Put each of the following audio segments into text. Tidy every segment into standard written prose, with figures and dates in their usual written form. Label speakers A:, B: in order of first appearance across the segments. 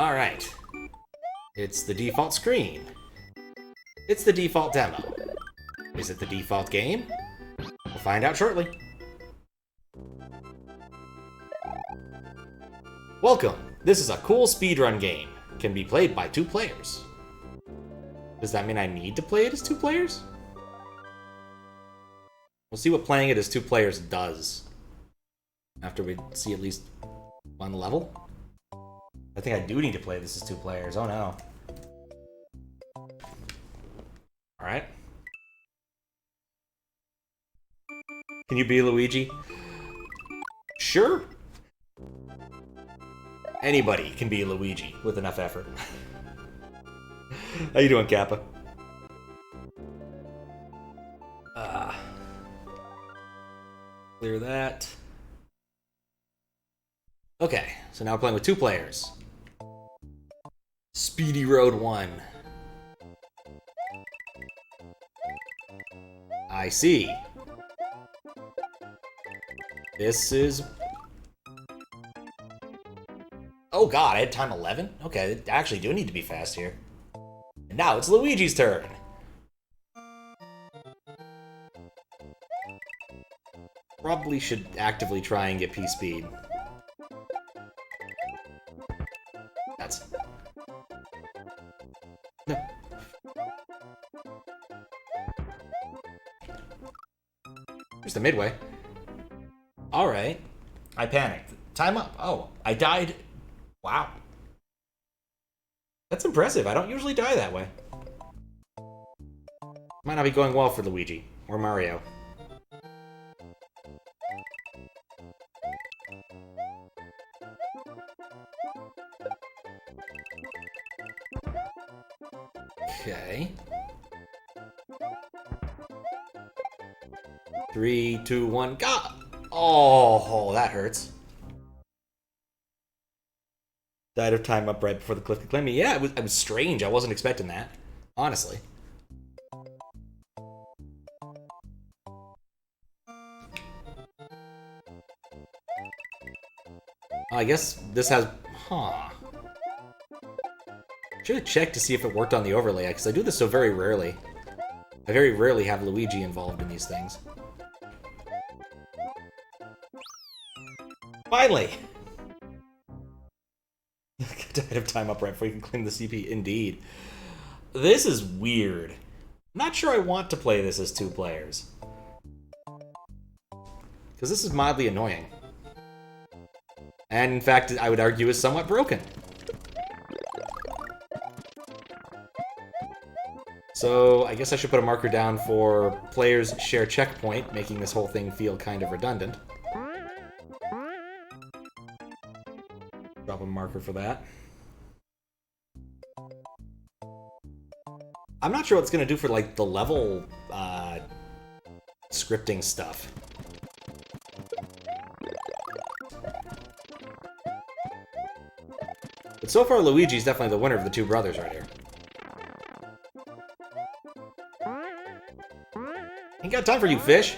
A: Alright. It's the default screen. It's the default demo. Is it the default game? We'll find out shortly. Welcome! This is a cool speedrun game. Can be played by 2 players. Does that mean I need to play it as 2 players? We'll see what playing it as 2 players does. After we see at least 1 level. I think I do need to play this as 2 players. Oh no. Alright. Can you be Luigi? Sure. Anybody can be Luigi with enough effort. How you doing, Kappa? Clear that. Okay, so now we're playing with 2 players. Speedy Road 1. I see. This is... Oh god, I had time 11? Okay, I actually do need to be fast here. And now it's Luigi's turn. Probably should actively try and get P-Speed. That's... No. Here's the midway. Alright. I panicked. Time up. Oh, I died. Wow. That's impressive. I don't usually die that way. Might not be going well for Luigi. Or Mario. Okay. 3, 2, 1, go! Oh, that hurts. Died of time up right before the cliff could claim me. Yeah, it was strange. I wasn't expecting that. Honestly. I guess this has... Huh. Should have checked to see if it worked on the overlay, because I do this so very rarely. I very rarely have Luigi involved in these things. Finally! Died of time up right before you can claim the CP. Indeed. This is weird. I'm not sure I want to play this as 2 players. Because this is mildly annoying. And in fact, I would argue is somewhat broken. So, I guess I should put a marker down for players share checkpoint, making this whole thing feel kind of redundant. Drop a marker for that. I'm not sure what it's going to do for, like, the level, scripting stuff. But so far, Luigi's definitely the winner of the 2 brothers right here. Ain't got time for you, fish!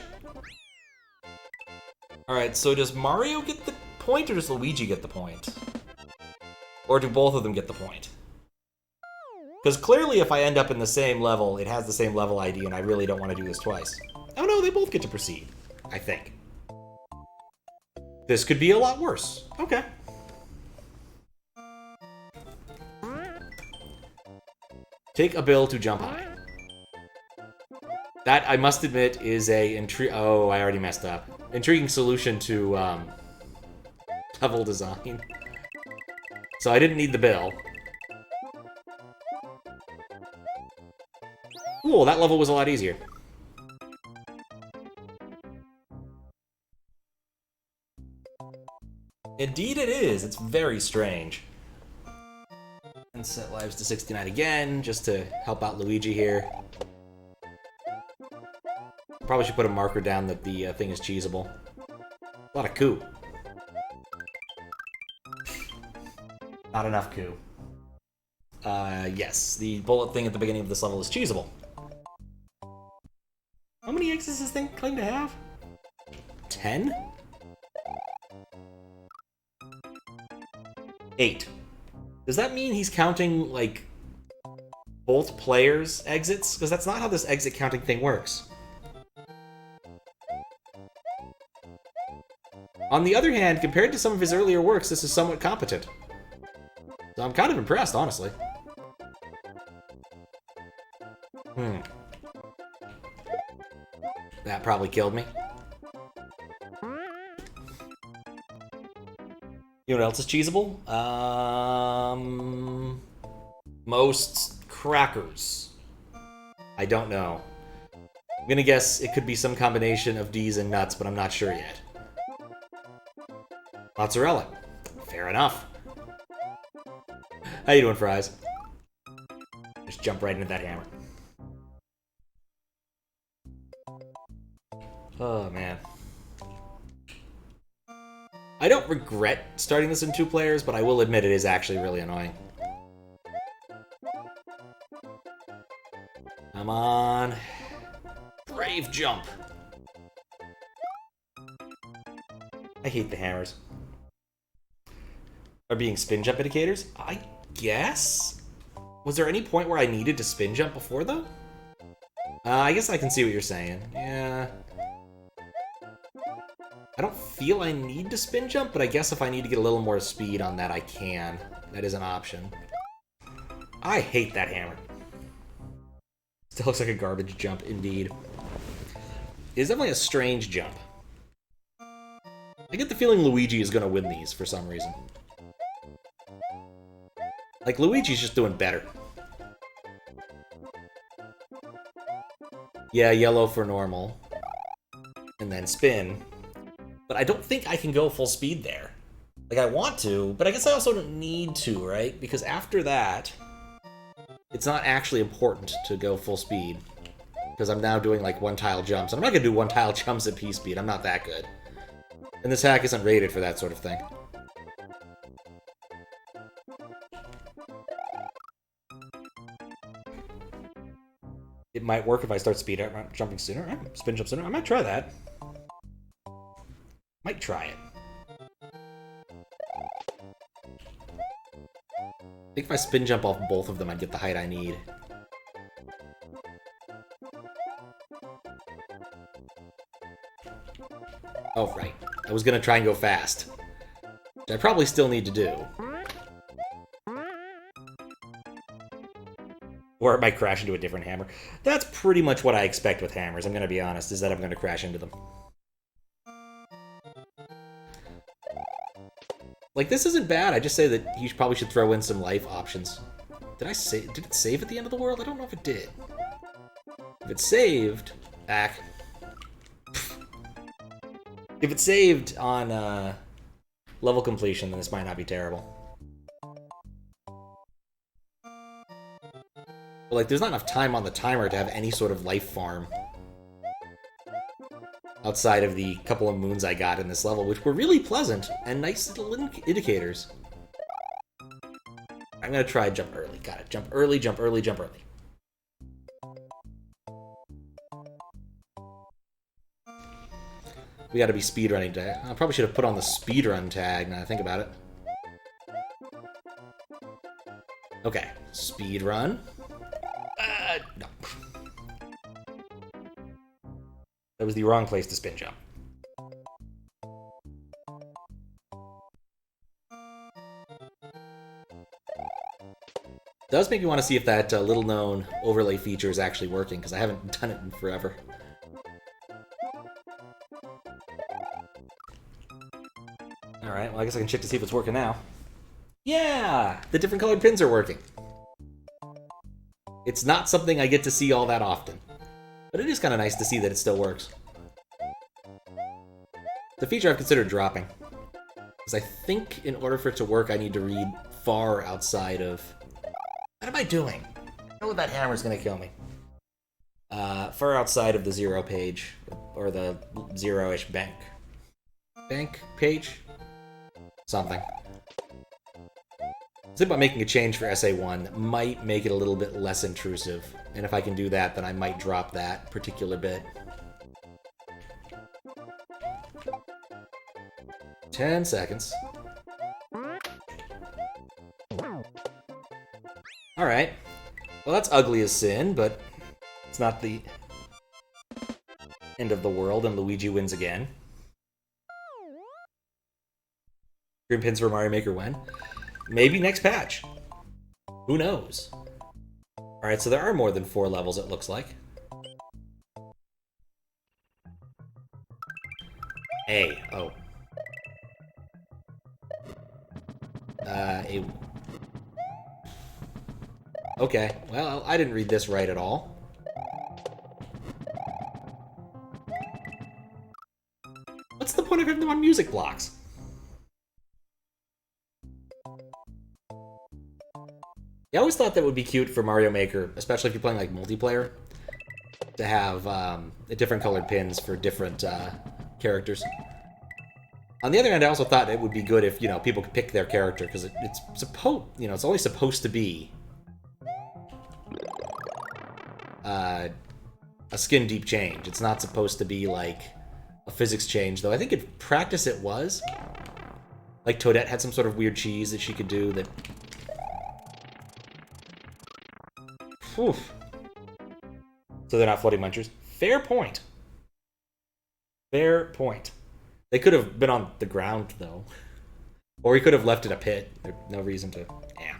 A: Alright, so does Mario get the point, or does Luigi get the point? Or do both of them get the point? Because clearly if I end up in the same level, it has the same level ID, and I really don't want to do this twice. Oh no, they both get to proceed. I think. This could be a lot worse. Okay. Take a bill to jump high. That, I must admit, is a oh, I already messed up. Intriguing solution to, level design. So I didn't need the bill. Cool, that level was a lot easier. Indeed it is. It's very strange. And set lives to 69 again, just to help out Luigi here. Probably should put a marker down that the thing is cheesable. A lot of coup. Not enough coup. Yes, the bullet thing at the beginning of this level is cheesable. How many X's does this thing claim to have? 10? 8. Does that mean he's counting, like, both players' exits? Because that's not how this exit counting thing works. On the other hand, compared to some of his earlier works, this is somewhat competent. So I'm kind of impressed, honestly. That probably killed me. You know what else is cheesable? Most crackers. I don't know. I'm gonna guess it could be some combination of D's and nuts, but I'm not sure yet. Mozzarella. Fair enough. How you doing, Fries? Just jump right into that hammer. Oh, man. I don't regret starting this in 2 players, but I will admit it is actually really annoying. Come on. Brave jump. I hate the hammers. Are being spin jump indicators? I guess? Was there any point where I needed to spin jump before, though? I guess I can see what you're saying. Yeah. I don't feel I need to spin jump, but I guess if I need to get a little more speed on that, I can. That is an option. I hate that hammer. Still looks like a garbage jump, indeed. It's definitely a strange jump. I get the feeling Luigi is going to win these for some reason. Like, Luigi's just doing better. Yeah, yellow for normal. And then spin. But I don't think I can go full speed there. Like, I want to, but I guess I also don't need to, right? Because after that, it's not actually important to go full speed. Because I'm now doing, like, one-tile jumps. And I'm not going to do one-tile jumps at P-speed. I'm not that good. And this hack isn't rated for that sort of thing. It might work if I start jumping sooner. Spin jump sooner. I might try that. Might try it. I think if I spin jump off both of them, I'd get the height I need. Oh, right. I was gonna try and go fast. Which I probably still need to do. Or it might crash into a different hammer. That's pretty much what I expect with hammers, I'm gonna be honest, is that I'm gonna crash into them. Like, this isn't bad, I just say that you probably should throw in some life options. Did I save? Did it save at the end of the world? I don't know if it did. If it saved... back. If it saved on level completion, then this might not be terrible. But, like, there's not enough time on the timer to have any sort of life farm. Outside of the couple of moons I got in this level, which were really pleasant and nice little indicators. I'm gonna try jump early. Got it. Jump early, jump early, jump early. We gotta be speedrunning today. I probably should have put on the speedrun tag now I think about it. Okay, speedrun. No. That was the wrong place to spin jump. Does make me want to see if that little-known overlay feature is actually working, because I haven't done it in forever. Alright, well I guess I can check to see if it's working now. Yeah! The different colored pins are working. It's not something I get to see all that often. But it is kind of nice to see that it still works. The feature I've considered dropping. Because I think in order for it to work, I need to read far outside of... What am I doing? I know that hammer's gonna kill me. Far outside of the 0 page. Or the 0-ish bank. Bank page? Something. Think about making a change for SA1 that might make it a little bit less intrusive. And if I can do that, then I might drop that particular bit. 10 seconds. Alright. Well, that's ugly as sin, but it's not the end of the world, and Luigi wins again. Green pins for Mario Maker when? Maybe next patch. Who knows? Alright, so there are more than 4 levels, it looks like. A. Oh. A. Okay, well, I didn't read this right at all. What's the point of having them on music blocks? I always thought that would be cute for Mario Maker, especially if you're playing, like, multiplayer, to have different colored pins for different characters. On the other hand, I also thought it would be good if, you know, people could pick their character, because it's only supposed to be a skin deep change. It's not supposed to be, like, a physics change, though I think in practice it was. Like, Toadette had some sort of weird cheese that she could do that... Oof. So they're not floating munchers? Fair point. Fair point. They could have been on the ground, though. Or he could have left it a pit. There's no reason to... Yeah.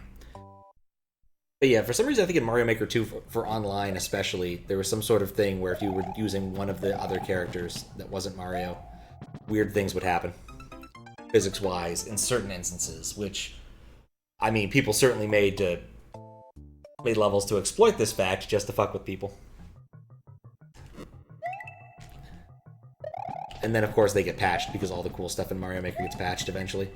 A: But yeah, for some reason, I think in Mario Maker 2, for online especially, there was some sort of thing where if you were using one of the other characters that wasn't Mario, weird things would happen. Physics-wise, in certain instances, which... I mean, people certainly made levels to exploit this fact just to fuck with people. And then, of course, they get patched, because all the cool stuff in Mario Maker gets patched eventually.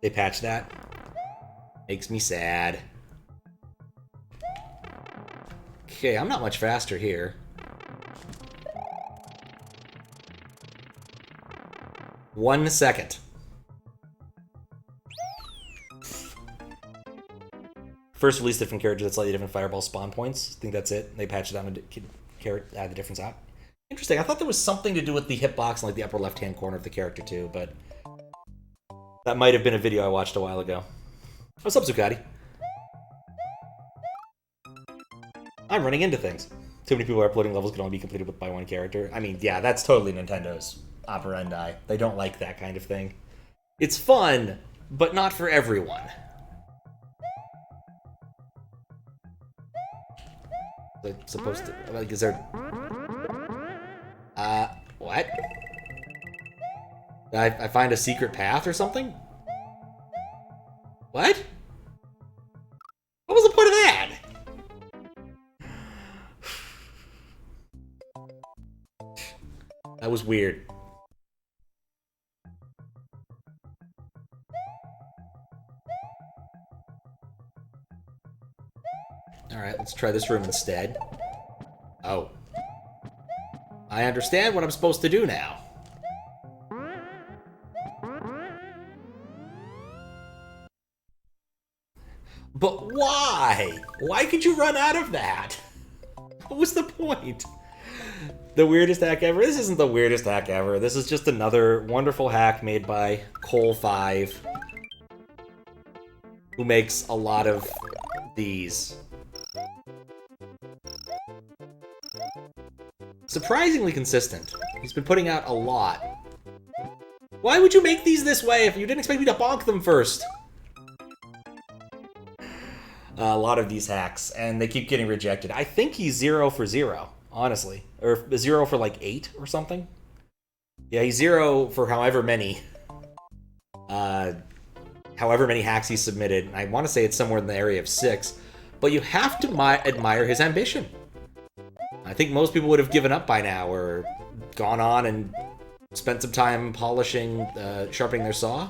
A: They patched that. Makes me sad. Okay, I'm not much faster here. 1 second. First release different characters with slightly different fireball spawn points. I think that's it. They patched it down to add the difference out. Interesting. I thought there was something to do with the hitbox in like the upper left-hand corner of the character too, but that might have been a video I watched a while ago. What's up, Zucati? I'm running into things. Too many people are uploading levels can only be completed by one character. I mean, yeah, that's totally Nintendo's operandi. They don't like that kind of thing. It's fun, but not for everyone. They're supposed to... Like, is there... what? Did I find a secret path or something? What? What was the point of that? That was weird. Alright, let's try this room instead. Oh. I understand what I'm supposed to do now. But why? Why could you run out of that? What was the point? The weirdest hack ever? This isn't the weirdest hack ever. This is just another wonderful hack made by Cole5, who makes a lot of these. Surprisingly consistent. He's been putting out a lot. Why would you make these this way if you didn't expect me to bonk them first? A lot of these hacks, and they keep getting rejected. I think he's 0 for 0, honestly. Or 0 for like 8 or something. Yeah, he's 0 for however many hacks he submitted. I want to say it's somewhere in the area of 6. But you have to admire his ambition. I think most people would have given up by now, or gone on and spent some time polishing, sharpening their saw?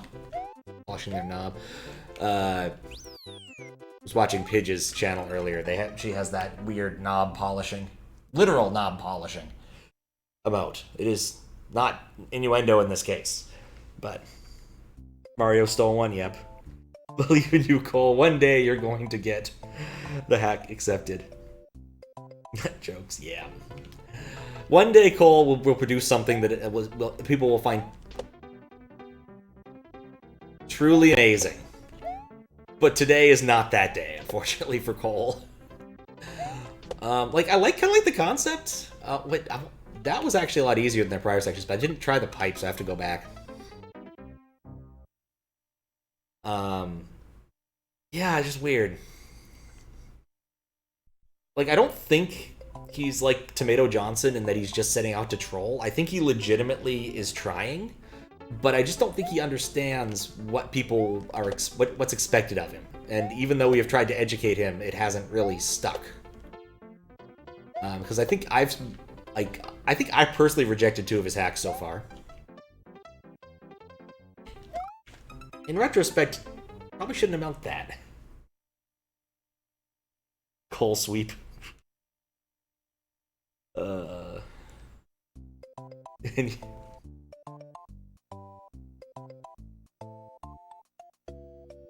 A: Polishing their knob. I was watching Pidge's channel earlier. She has that weird knob polishing, literal knob polishing about. It is not innuendo in this case, but Mario stole one, yep. Believe in you, Cole. One day you're going to get the hack accepted. Jokes, yeah. One day Cole will produce something that people will find truly amazing. But today is not that day, unfortunately, for Cole. Like, I kind of like the concept. That was actually a lot easier than their prior sections, but I didn't try the pipe, so I have to go back. Yeah, just weird. Like, I don't think he's like Tomato Johnson in that he's just setting out to troll. I think he legitimately is trying, but I just don't think he understands what people are what's expected of him. And even though we have tried to educate him, it hasn't really stuck. Because I think I personally rejected 2 of his hacks so far. In retrospect, probably shouldn't have meant that. Cole sweep.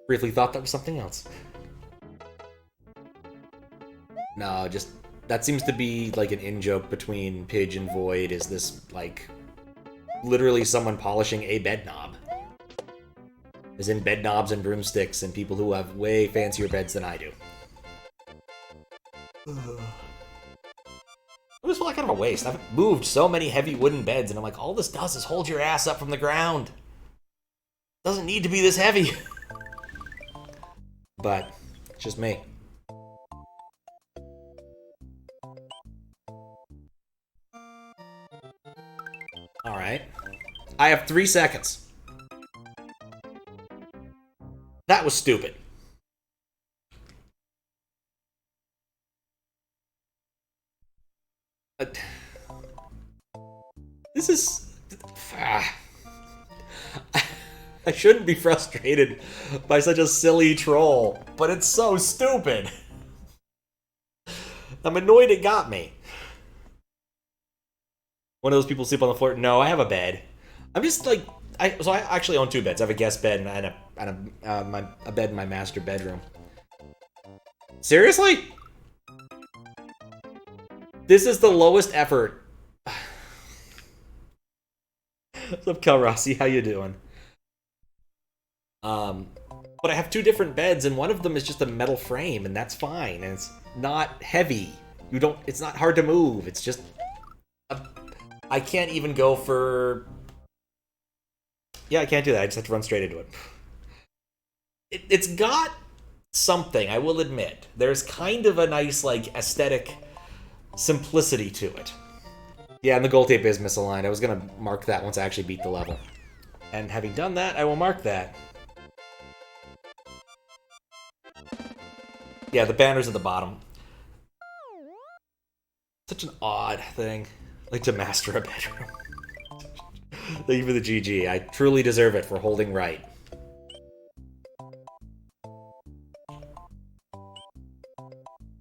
A: Briefly thought that was something else. No, just that seems to be like an in-joke between Pidge and Void. Is this like literally someone polishing a bed knob? As in bed knobs and broomsticks and people who have way fancier beds than I do. It was like kind of a waste. I've moved so many heavy wooden beds, and I'm like, all this does is hold your ass up from the ground. Doesn't need to be this heavy. But it's just me. Alright. I have 3 seconds. That was stupid. This is... I shouldn't be frustrated by such a silly troll, but it's so stupid. I'm annoyed it got me. One of those people sleep on the floor. No, I have a bed. I'm just like... So I actually own 2 beds. I have a guest bed and a bed in my master bedroom. Seriously? This is the lowest effort. What's up, Cal Rossi? How you doing? But I have 2 different beds, and one of them is just a metal frame, and that's fine. And it's not heavy. It's not hard to move. It's just... I can't even go for... Yeah, I can't do that. I just have to run straight into it. It's got something, I will admit. There's kind of a nice, like, aesthetic simplicity to it. Yeah, and the gold tape is misaligned. I was gonna mark that once I actually beat the level. And having done that, I will mark that. Yeah, the banner's at the bottom. Such an odd thing. Like to master a bedroom. Thank you for the GG. I truly deserve it for holding right.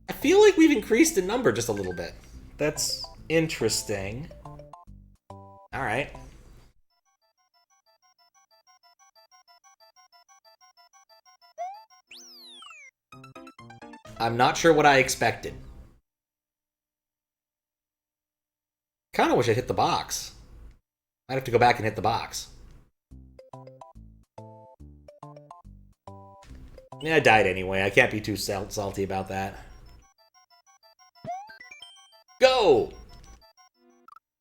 A: I feel like we've increased in number just a little bit. That's interesting. Alright. I'm not sure what I expected. Kinda wish I'd hit the box. I'd have to go back and hit the box. Yeah, I died anyway. I can't be too salty about that. Go!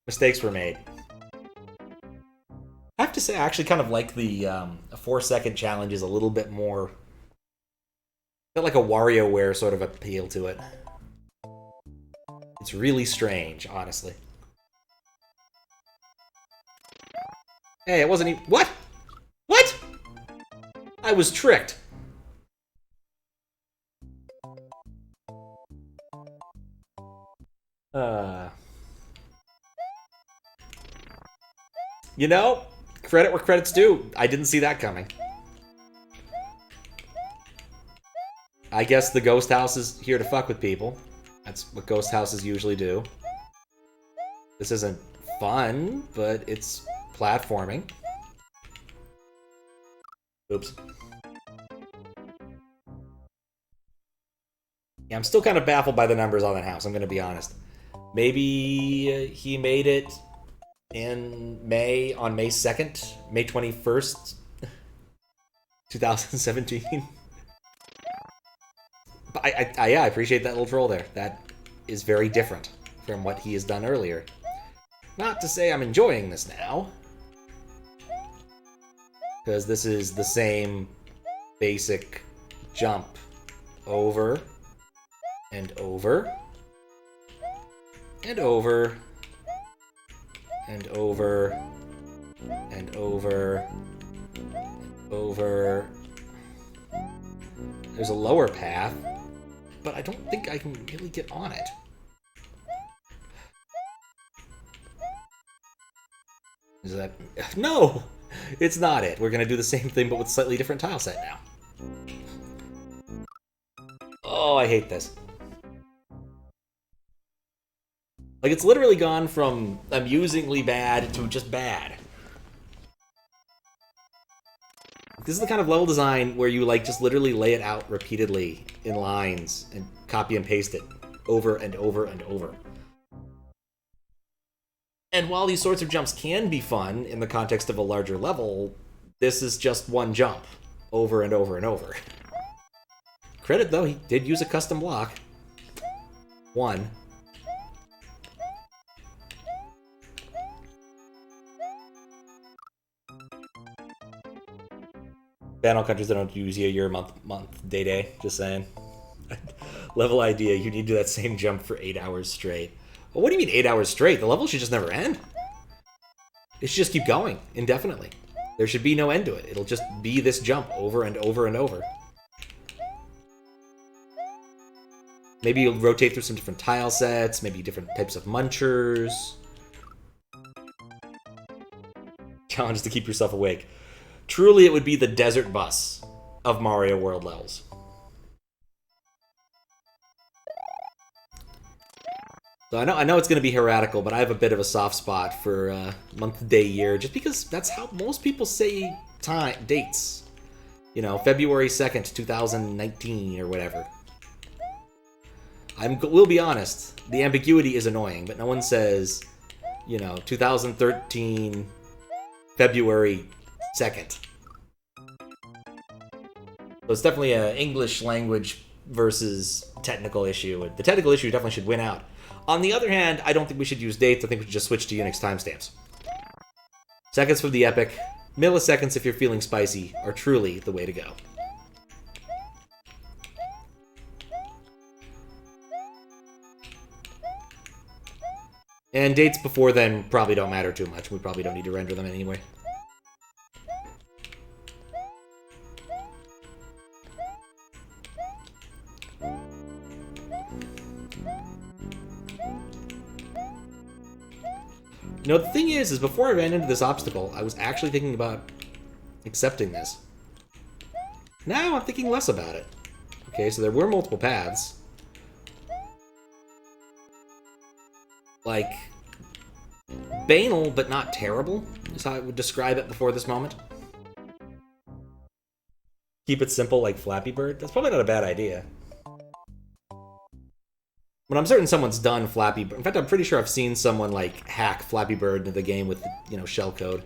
A: Mistakes were made. I have to say, I actually kind of like the 4-second challenge is a little bit more... got like a WarioWare sort of appeal to it. It's really strange, honestly. Hey, it wasn't even... What? What? I was tricked. You know, credit where credit's due. I didn't see that coming. I guess the ghost house is here to fuck with people. That's what ghost houses usually do. This isn't fun, but it's platforming. Oops. Yeah, I'm still kind of baffled by the numbers on that house, I'm gonna be honest. Maybe he made it in May, on May 2nd, May 21st, 2017. But yeah, I appreciate that little troll there. That is very different from what he has done earlier. Not to say I'm enjoying this now, because this is the same basic jump over and over and over and over and over and over. There's a lower path, but I don't think I can really get on it. Is that... No! It's not it. We're gonna do the same thing, but with slightly different tile set now. Oh, I hate this. Like, it's literally gone from amusingly bad to just bad. This is the kind of level design where you, like, just literally lay it out repeatedly in lines and copy and paste it over and over and over. And while these sorts of jumps can be fun in the context of a larger level, this is just one jump over and over and over. Credit, though, he did use a custom block. One. Ban countries that don't use year, month, day. Just saying. Level idea, you need to do that same jump for 8 hours straight. Well, what do you mean 8 hours straight? The level should just never end. It should just keep going indefinitely. There should be no end to it. It'll just be this jump over and over and over. Maybe you'll rotate through some different tile sets, maybe different types of munchers. Challenge to keep yourself awake. Truly, it would be the desert bus of Mario World levels. So I know it's going to be heretical, but I have a bit of a soft spot for month, day, year, just because that's how most people say dates. You know, February 2nd, 2019, or whatever. We'll be honest, the ambiguity is annoying, but no one says, you know, 2013, February 2nd. So it's definitely an English language versus technical issue. The technical issue definitely should win out. On the other hand, I don't think we should use dates. I think we should just switch to Unix timestamps. Seconds for the epic, milliseconds if you're feeling spicy, are truly the way to go. And dates before then probably don't matter too much. We probably don't need to render them anyway. You know, the thing is before I ran into this obstacle, I was actually thinking about accepting this. Now I'm thinking less about it. Okay, so there were multiple paths. Like, banal, but not terrible, is how I would describe it before this moment. Keep it simple like Flappy Bird? That's probably not a bad idea. But I'm certain someone's done Flappy Bird. In fact, I'm pretty sure I've seen someone, like, hack Flappy Bird into the game with, you know, shellcode.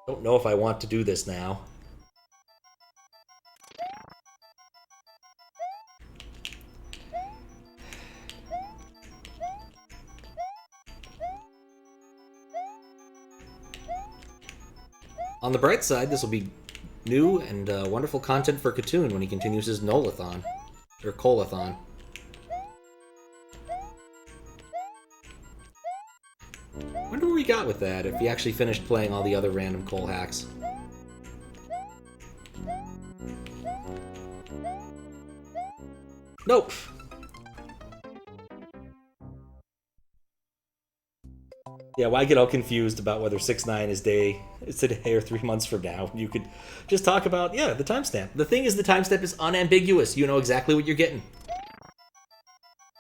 A: Don't know if I want to do this now. On the bright side, this will be new and wonderful content for Katoon when he continues his Nolathon. Or Colathon. Wonder where he got with that, if he actually finished playing all the other random Cole hacks. Nope. Yeah, why get all confused about whether 6/9 is today or 3 months from now? You could just talk about, yeah, the timestamp. The thing is, the timestamp is unambiguous. You know exactly what you're getting.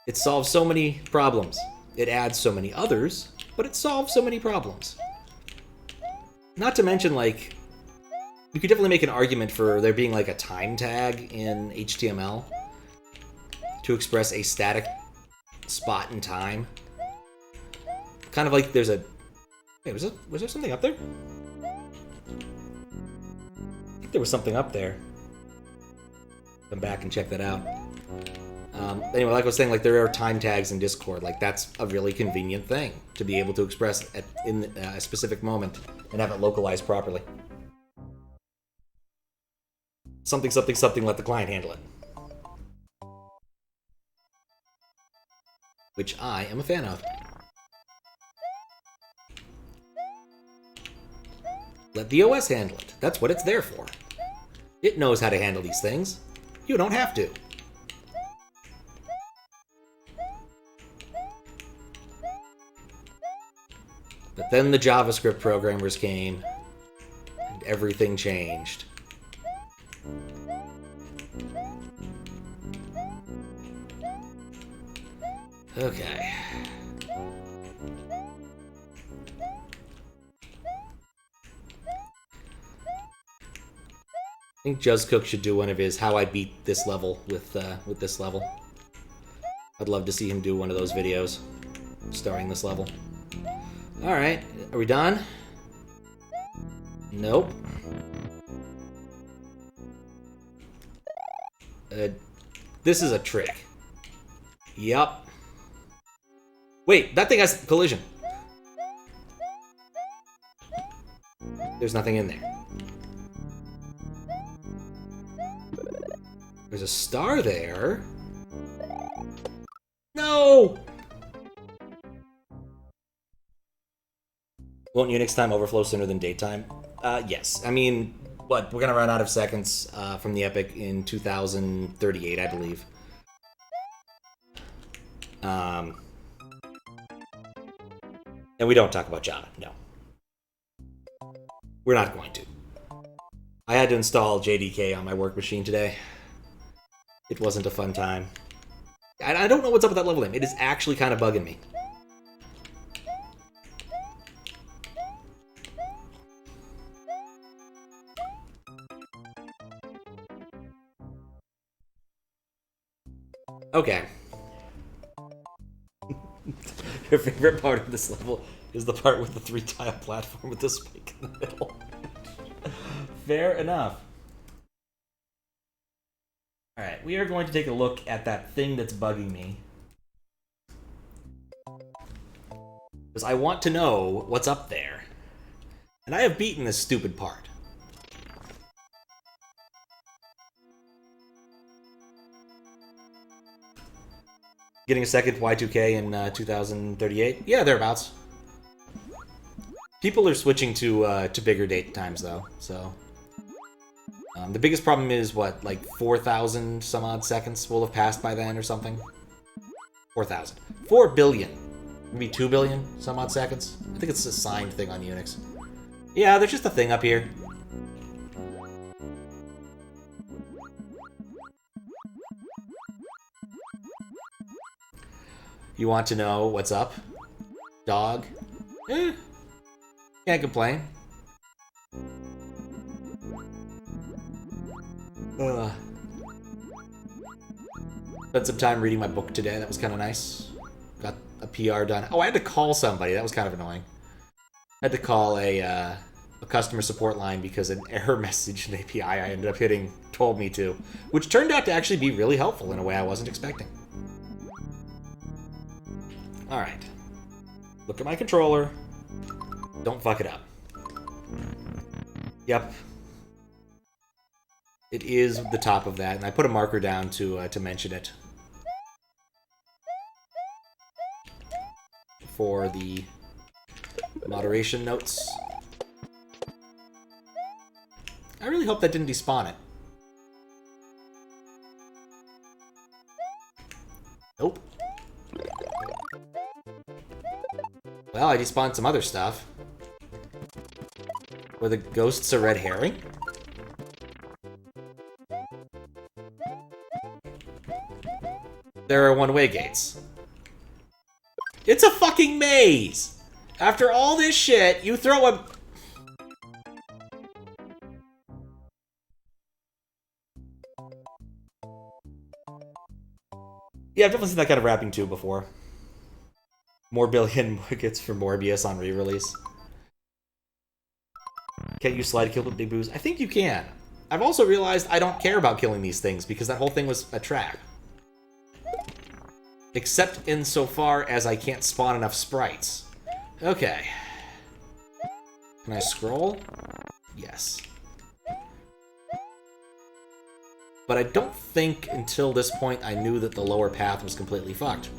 A: It solves so many problems. It adds so many others, but it solves so many problems. Not to mention, like, You could definitely make an argument for there being like a time tag in HTML to express a static spot in time. Kind of like there's a... Wait, was there something up there? I think there was something up there. Come back and check that out. Anyway, like I was saying, like there are time tags in Discord. Like that's a really convenient thing to be able to express in a specific moment and have it localized properly. Something, something, something, let the client handle it. Which I am a fan of. Let the OS handle it. That's what it's there for. It knows how to handle these things. You don't have to. But then the JavaScript programmers came, and everything changed. Okay. I think Juzzcook should do one of his how I beat this level with this level. I'd love to see him do one of those videos starring this level. Alright, are we done? Nope. This is a trick. Yup. Wait, that thing has collision. There's nothing in there. There's a star there. No! Won't Unix time overflow sooner than daytime? Yes. I mean, what? We're gonna run out of seconds from the Epic in 2038, I believe. And we don't talk about Java, no. We're not going to. I had to install JDK on my work machine today. It wasn't a fun time. I don't know what's up with that level name. It is actually kind of bugging me. Okay. Your favorite part of this level is the part with the 3-tile platform with the spike in the middle. Fair enough. Alright, we are going to take a look at that thing that's bugging me. Because I want to know what's up there. And I have beaten this stupid part. Getting a second Y2K in 2038? Yeah, thereabouts. People are switching to bigger date times, though, so... the biggest problem is, what, like 4,000 some odd seconds will have passed by then or something? 4,000. 4 billion. Maybe 2 billion some odd seconds? I think it's a signed thing on Unix. Yeah, there's just a thing up here. You want to know what's up? Dog? Can't complain. Spent some time reading my book today. That was kind of nice. Got a PR done. Oh, I had to call somebody. That was kind of annoying. I had to call a customer support line because an error message in API I ended up hitting told me to, which turned out to actually be really helpful in a way I wasn't expecting. Alright. Look at my controller. Don't fuck it up. Yep. It is the top of that, and I put a marker down to mention it. For the moderation notes. I really hope that didn't despawn it. Nope. Well, I despawned some other stuff. Were the ghosts a red herring? There are one-way gates. It's a fucking maze! After all this shit, you throw a... Yeah, I've definitely seen that kind of wrapping too before. More billion wickets for Morbius on re-release. Can't you slide kill with big boos? I think you can. I've also realized I don't care about killing these things because that whole thing was a trap. Except insofar as I can't spawn enough sprites. Okay. Can I scroll? Yes. But I don't think until this point I knew that the lower path was completely fucked.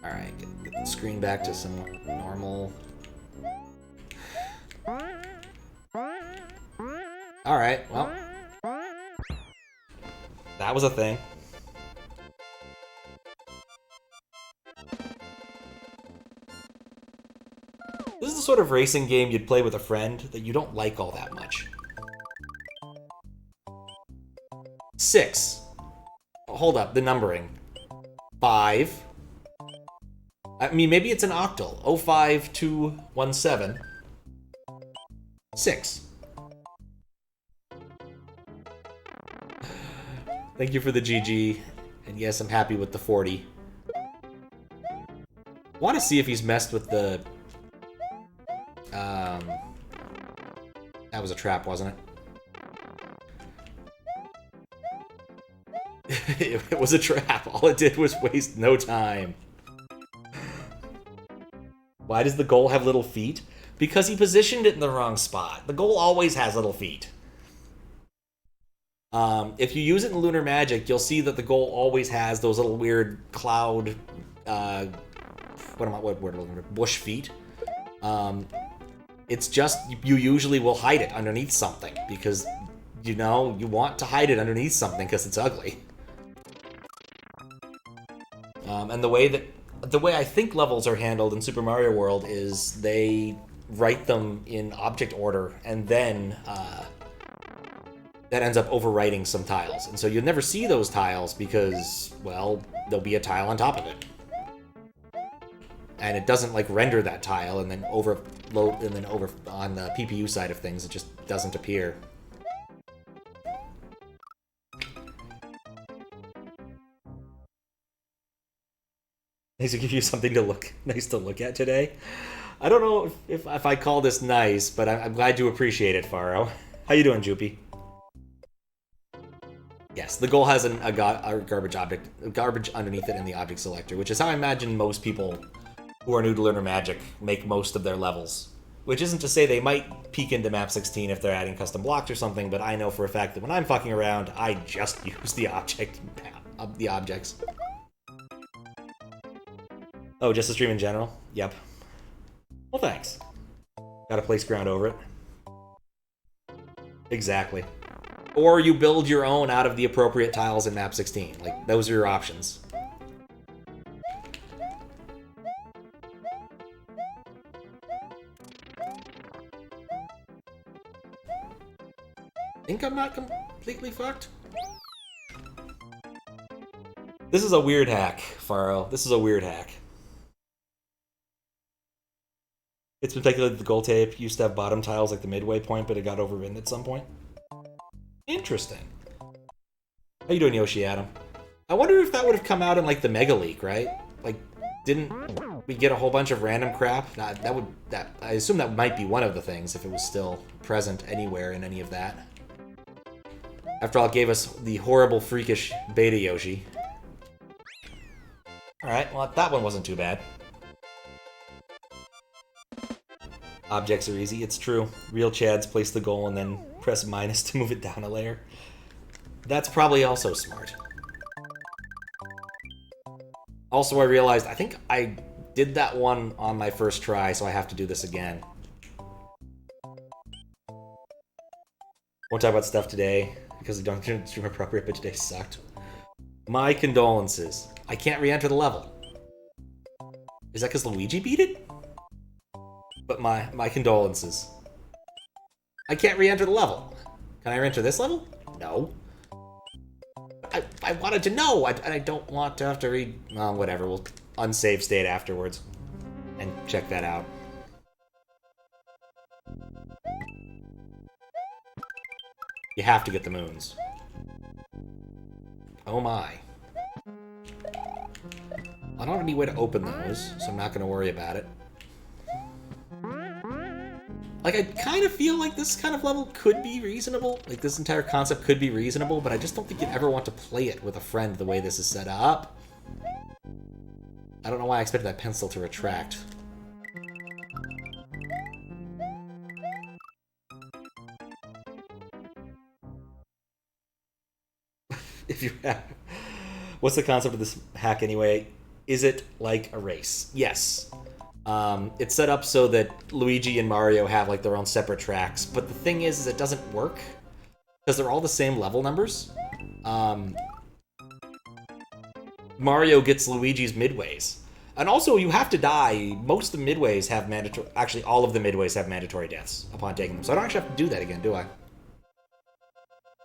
A: Alright, get the screen back to some normal. Alright, well. That was a thing. This is the sort of racing game you'd play with a friend that you don't like all that much. 6. Hold up, the numbering. 5. I mean, maybe it's an octal. 05217. 6. Thank you for the GG. And yes, I'm happy with the 40. Want to see if he's messed with the... That was a trap, wasn't it? It was a trap. All it did was waste no time. Why does the goal have little feet? Because he positioned it in the wrong spot. The goal always has little feet. If you use it in Lunar Magic, you'll see that the goal always has those little weird cloud... bush feet. It's just, you usually will hide it underneath something, because, you know, you want to hide it underneath something because it's ugly. And the way I think levels are handled in Super Mario World is they write them in object order, and then that ends up overwriting some tiles. And so you'll never see those tiles because, well, there'll be a tile on top of it. And it doesn't like render that tile and then overload and then over on the PPU side of things, it just doesn't appear. Nice to give you something to nice to look at today. I don't know if I call this nice, but I'm glad you appreciate it, Faro. How you doing, Joopy? Yes, the goal has a garbage underneath it in the object selector, which is how I imagine most people who are new to Lunar Magic make most of their levels. Which isn't to say they might peek into map 16 if they're adding custom blocks or something, but I know for a fact that when I'm fucking around, I just use the objects. Oh, just the stream in general? Yep. Well, thanks. Gotta place ground over it. Exactly. Or you build your own out of the appropriate tiles in map 16. Like, those are your options. Think I'm not completely fucked? This is a weird hack, Faro. This is a weird hack. It's been speculated that the goal tape used to have bottom tiles like the midway point, but it got overridden at some point. Interesting. How you doing, Yoshi Adam? I wonder if that would have come out in like the Mega Leak, right? Like, didn't we get a whole bunch of random crap? I assume that might be one of the things if it was still present anywhere in any of that. After all, it gave us the horrible, freakish Beta Yoshi. Alright, well, that one wasn't too bad. Objects are easy, it's true. Real Chads place the goal and then press minus to move it down a layer. That's probably also smart. Also, I realized, I think I did that one on my first try, so I have to do this again. Won't talk about stuff today, because I don't stream appropriate, but today sucked. My condolences. I can't re-enter the level. Is that because Luigi beat it? But my condolences. I can't re-enter the level. Can I re-enter this level? No. I wanted to know, and I don't want to have to read... Well, whatever, we'll unsave state afterwards. And check that out. You have to get the moons. Oh my. I don't have any way to open those, so I'm not going to worry about it. Like, I kind of feel like this kind of level could be reasonable. Like, this entire concept could be reasonable, but I just don't think you'd ever want to play it with a friend the way this is set up. I don't know why I expected that pencil to retract. If you have... What's the concept of this hack anyway? Is it like a race? Yes. It's set up so that Luigi and Mario have like their own separate tracks, but the thing is it doesn't work because they're all the same level numbers. Mario gets Luigi's midways, and also you have to die. Most of the midways have mandatory. Actually, all of the midways have mandatory deaths upon taking them, so I don't actually have to do that again, do I?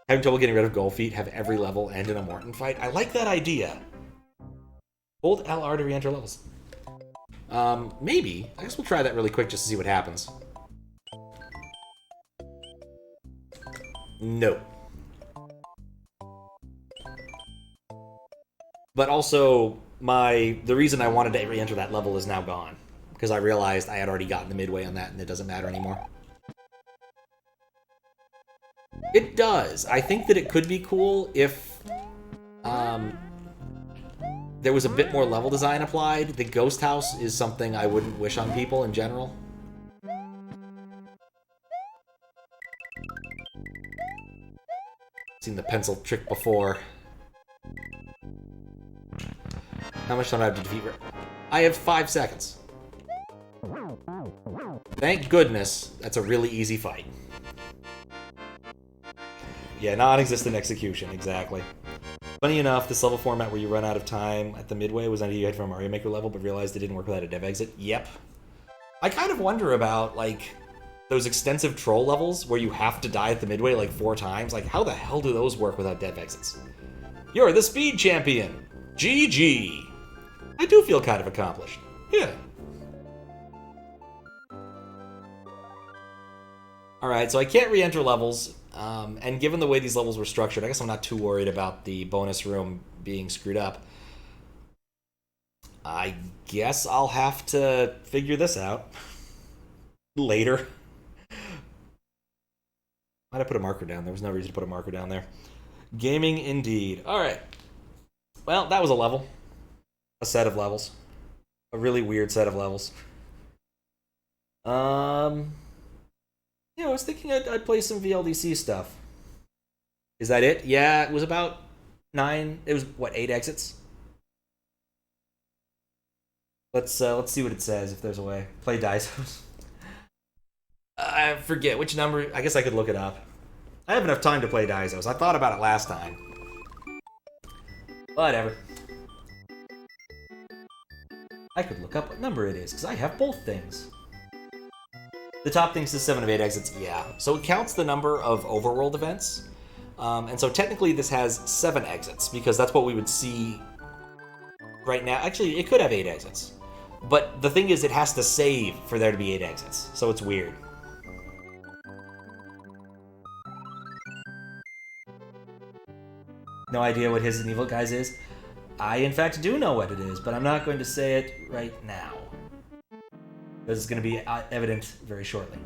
A: Having trouble getting rid of gold feet, have every level end in a Morton fight. I like that idea. Hold LR to re-enter levels. Maybe. I guess we'll try that really quick just to see what happens. No. But also, the reason I wanted to re-enter that level is now gone. Because I realized I had already gotten the midway on that and it doesn't matter anymore. It does. I think that it could be cool if there was a bit more level design applied. The ghost house is something I wouldn't wish on people in general. Seen the pencil trick before. How much time do I have to defeat her? I have 5 seconds. Thank goodness that's a really easy fight. Yeah, non-existent execution, exactly. Funny enough, this level format where you run out of time at the midway was an idea you had from a Mario Maker level, but realized it didn't work without a dev exit. Yep. I kind of wonder about, like, those extensive troll levels where you have to die at the midway, like, 4 times. Like, how the hell do those work without dev exits? You're the speed champion! GG! I do feel kind of accomplished. Yeah. Alright, so I can't re-enter levels. And given the way these levels were structured, I guess I'm not too worried about the bonus room being screwed up. I guess I'll have to figure this out later. Might have put a marker down. There was no reason to put a marker down there. Gaming indeed. Alright. Well, that was a level. A set of levels. A really weird set of levels. Yeah, I was thinking I'd play some VLDC stuff. Is that it? Yeah, it was about 9. It was, what, 8 exits? Let's see what it says, if there's a way. Play Daisos. I forget which number. I guess I could look it up. I have enough time to play Daisos. I thought about it last time. Whatever. I could look up what number it is, because I have both things. The top thing says 7 of 8 exits, yeah. So it counts the number of overworld events. And so technically this has 7 exits, because that's what we would see right now. Actually, it could have 8 exits. But the thing is, it has to save for there to be 8 exits. So it's weird. No idea what His and Evil Guys is? I, in fact, do know what it is, but I'm not going to say it right now. Because it's going to be evident very shortly.